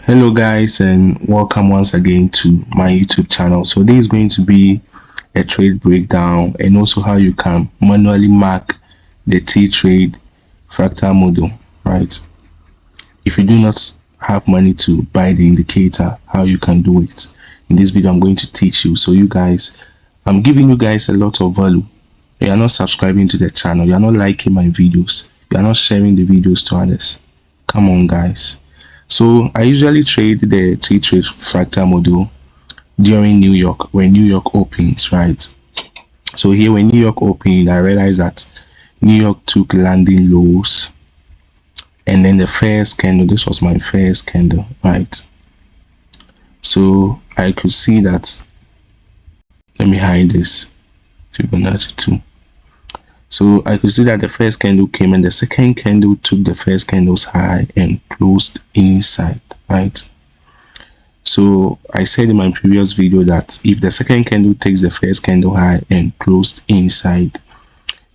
Hello guys, and welcome once again to my YouTube channel. So this is going to be a trade breakdown and also how you can manually mark the TTrades Fractal model, right? If you do not have money to buy the indicator, how you can do it. In this video I'm going to teach you. So I'm giving you guys a lot of value. You are not subscribing to the channel, you are not liking my videos, you are not sharing the videos to others. Come on guys. So I usually trade the TTrades Fractal model during New York, when New York opens, right? So here when New York opened, I realized that New York took landing lows, and then the first candle, this was my first candle, right? So I could see that, let me hide this, Fibonacci 2. So I could see that the first candle came and the second candle took the first candle's high and closed inside, right? So I said in my previous video that if the second candle takes the first candle high and closed inside,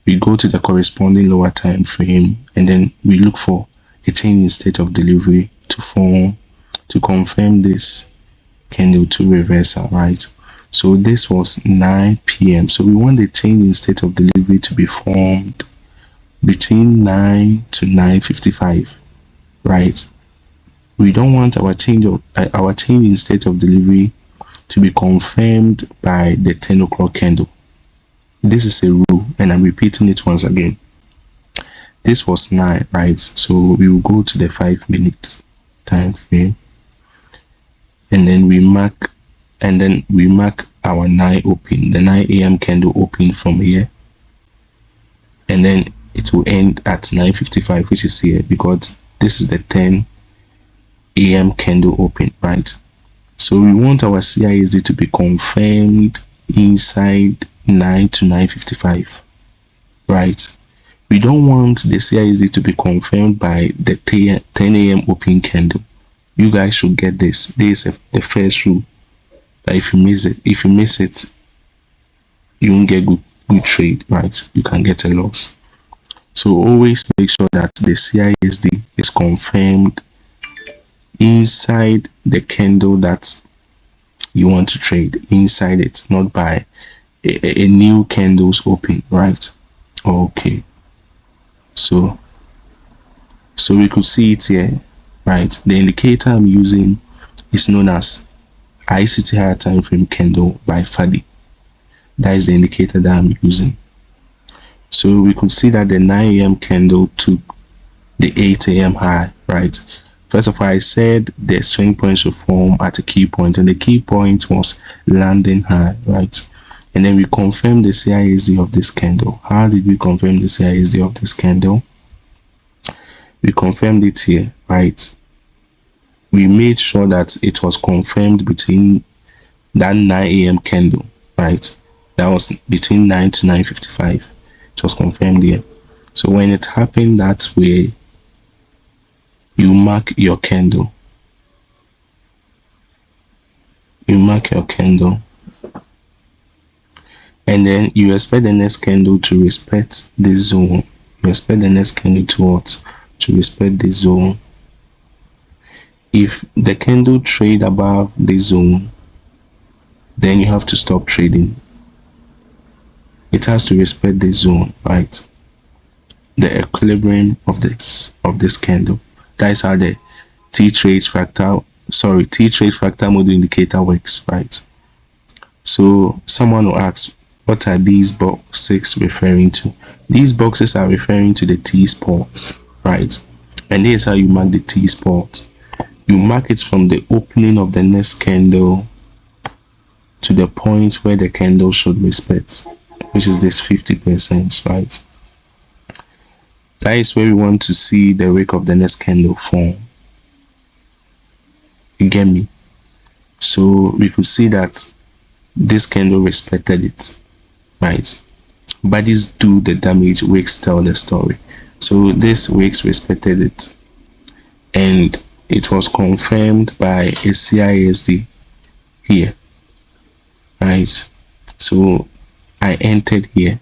we go to the corresponding lower time frame and then we look for a change in state of delivery to form to confirm this candle to reversal, right? So this was 9 p.m. So we want the change in state of delivery to be formed between 9 to 9:55, right? We don't want our change in state of delivery to be confirmed by the 10 o'clock candle. This is a rule, and I'm repeating it once again. This was 9, right? So we will go to the 5-minute time frame, and then we mark our 9 open, the 9 a.m. candle open from here, and then it will end at 9:55, which is here, because this is the 10 a.m. candle open, right? So we want our CAUUSD to be confirmed inside 9 to 9:55, right? We don't want the CAUUSD to be confirmed by the 10 a.m. open candle. You guys should get this. This is the first rule. That if you miss it, you won't get good trade, right? You can get a loss. So always make sure that the CAUUSD is confirmed inside the candle that you want to trade, inside it, not by a new candle's open, right? Okay, so we could see it here, right? The indicator I'm using is known as ICT higher time frame candle by Fadi. That is the indicator that I'm using. So we could see that the 9 a.m. candle took the 8 a.m. high, right? First of all, I said the swing point should form at a key point, and the key point was landing high, right? And then we confirmed the CAUUSD of this candle. How did we confirm the CAUUSD of this candle? We confirmed it here, right? We made sure that it was confirmed between that 9 a.m. candle, right? That was between 9 to 9:55. It was confirmed here. So when it happened that way, you mark your candle. You mark your candle. And then you expect the next candle to respect this zone. You expect the next candle to respect this zone. If the candle trade above this zone, then you have to stop trading. It has to respect this zone, right? The equilibrium of this candle. That is how the TTrades Fractal Model Indicator works, right? So someone will ask, what are these boxes referring to? These boxes are referring to the T spot, right? And here's how you mark the T spot. You mark it from the opening of the next candle to the point where the candle should respect, which is this 50%, right? That is where we want to see the wick of the next candle form. You get me? So we could see that this candle respected it, right? Bodies do the damage, wicks tell the story. So this wicks respected it, and it was confirmed by a CAUUSD here, right? So I entered here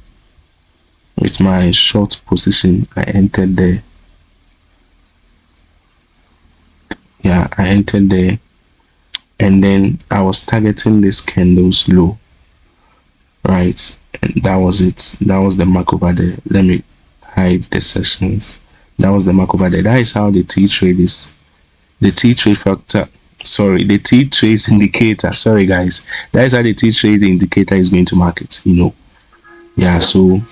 with my short position. I entered there. Yeah, I entered there, and then I was targeting this candle's low, right? And that was it. That was the mark over there. Let me hide the sessions. That was the mark over there. That is how the TTrade is. The TTrade factor, sorry, the TTrades indicator, sorry guys, that is how the TTrade indicator is going to market, yeah. So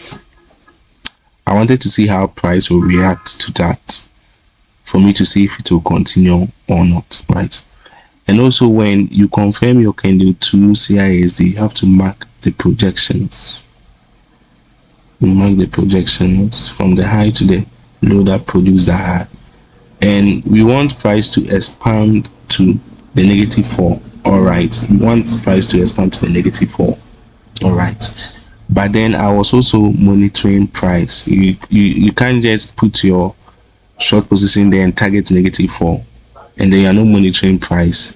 I wanted to see how price will react to that for me to see if it will continue or not, right? And also, when you confirm your candle to CISD, you have to mark the projections. You mark the projections from the high to the low that produced the high, and we want price to expand to the -4. All right, we want price to expand to the -4. All right, but then I was also monitoring price. You can't just put your short position there and target -4, and then you're not monitoring price.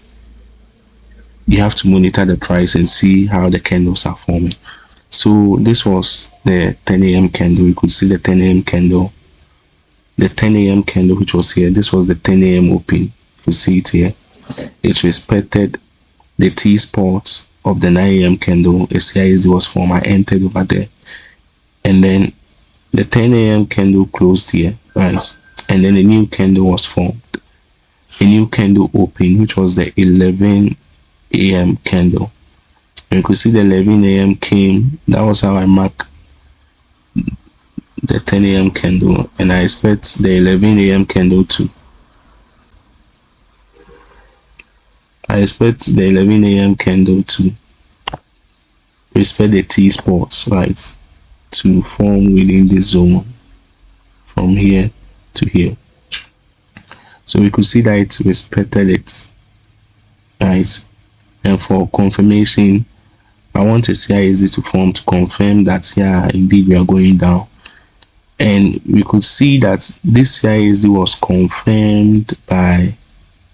You have to monitor the price and see how the candles are forming. So this was the 10 a.m. candle. You could see the 10 a.m. candle. The 10 a.m. candle, which was here. This was the 10 a.m. open. You could see it here. It respected the T spots of the 9 a.m. candle. A CISD was formed. I entered over there, and then the 10 a.m. candle closed here, right? And then a new candle was formed. A new candle opened, which was the 11 a.m. candle. And you could see the 11 a.m. came. That was how I mark the 10 a.m. candle, and I expect the 11 a.m. candle too. I expect the 11 a.m. candle to respect the T spots, right, to form within the zone from here to here. So we could see that it respected it, right? And for confirmation, I want a CISD to form to confirm that, yeah, indeed we are going down. And we could see that this CISD was confirmed by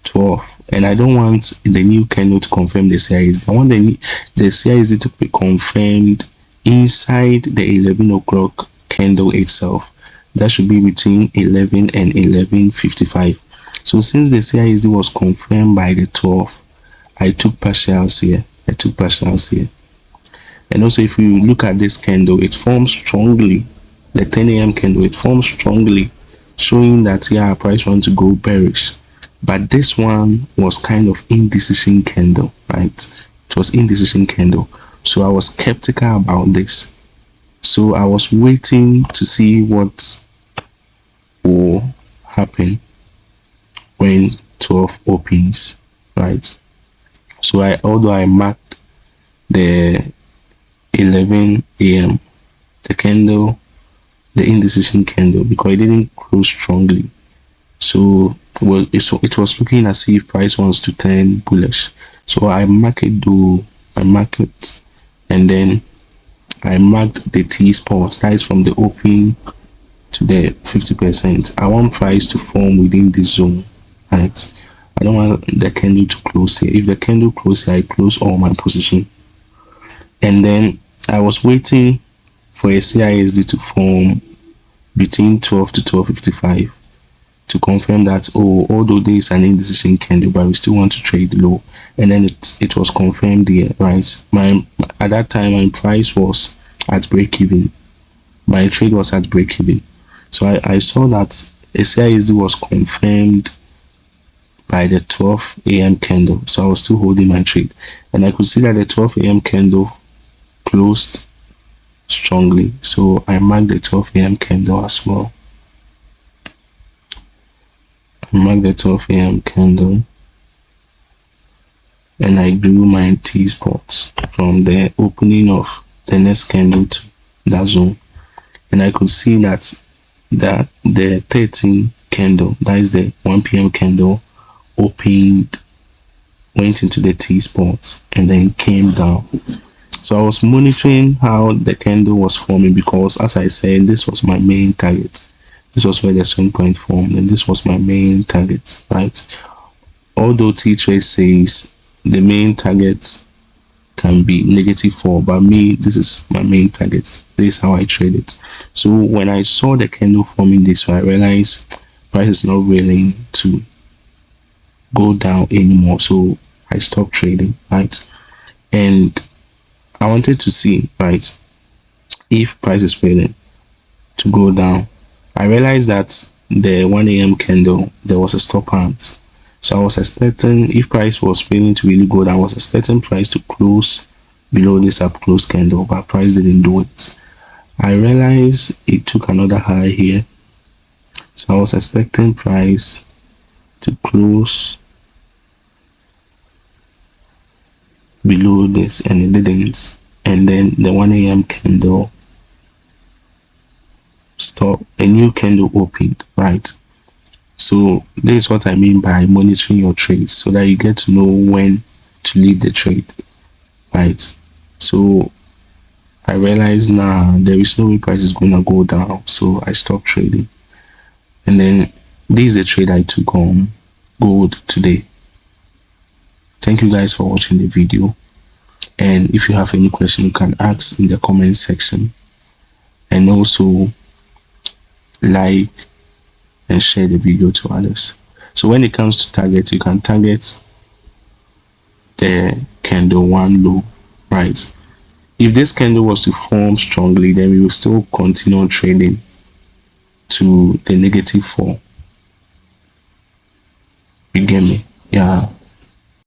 12, and I don't want the new candle to confirm the CISD. I want the CISD to be confirmed inside the 11 o'clock candle itself. That should be between 11 and 11:55. So since the CISD was confirmed by the 12, I took partials here. And also, if you look at this candle, it forms strongly. The 10 a.m. candle, it forms strongly, showing that, yeah, price wants to go bearish. But this one was kind of indecision candle, right? It was indecision candle. So I was skeptical about this. So I was waiting to see what will happen when 12 opens, right? So although I marked the 11 a.m. the candle, the indecision candle, because it didn't close strongly. So it was looking as if price wants to turn bullish. So I mark it, and then I marked the T spots. That is from the open to the 50%. I want price to form within this zone, right? I don't want the candle to close here. If the candle closes here, I close all my position. And then I was waiting for a CISD to form between 12 to 12:55 to confirm that, oh, although there is an indecision candle, but we still want to trade low. And then it was confirmed here, right? At that time, my price was at break even. My trade was at break even. So I saw that a CISD was confirmed by the 12 a.m. candle. So I was still holding my trade, and I could see that the 12 a.m. candle closed strongly. So I marked the 12 a.m. candle as well. I marked the 12 a.m. candle, and I drew my T spots from the opening of the next candle to that zone. And I could see that the 13 candle, that is the 1 p.m. candle, opened, went into the T spots, and then came down. So I was monitoring how the candle was forming, because, as I said, this was my main target. This was where the swing point formed, and this was my main target, right? Although TTrade says the main target can be -4, but me, this is my main target. This is how I trade it. So when I saw the candle forming this way, I realized price is not willing to go down anymore, so I stopped trading, right? And I wanted to see, right, if price is failing to go down. I realized that the 1 a.m. candle, there was a stop hands. So I was expecting, if price was failing to really go down, I was expecting price to close below this up close candle, but price didn't do it. I realized it took another high here. So I was expecting price to close below this, and it didn't. And then the 1 a.m. candle stop, a new candle opened, right? So this is what I mean by monitoring your trades, so that you get to know when to leave the trade, right? So I realize now there is no way price is going to go down, so I stopped trading. And then this is a trade I took on gold today. Thank you guys for watching the video, and if you have any question, you can ask in the comment section, and also like and share the video to others. So when it comes to targets, you can target the candle 1 low, right? If this candle was to form strongly, then we will still continue trading to the -4. You get me? Yeah.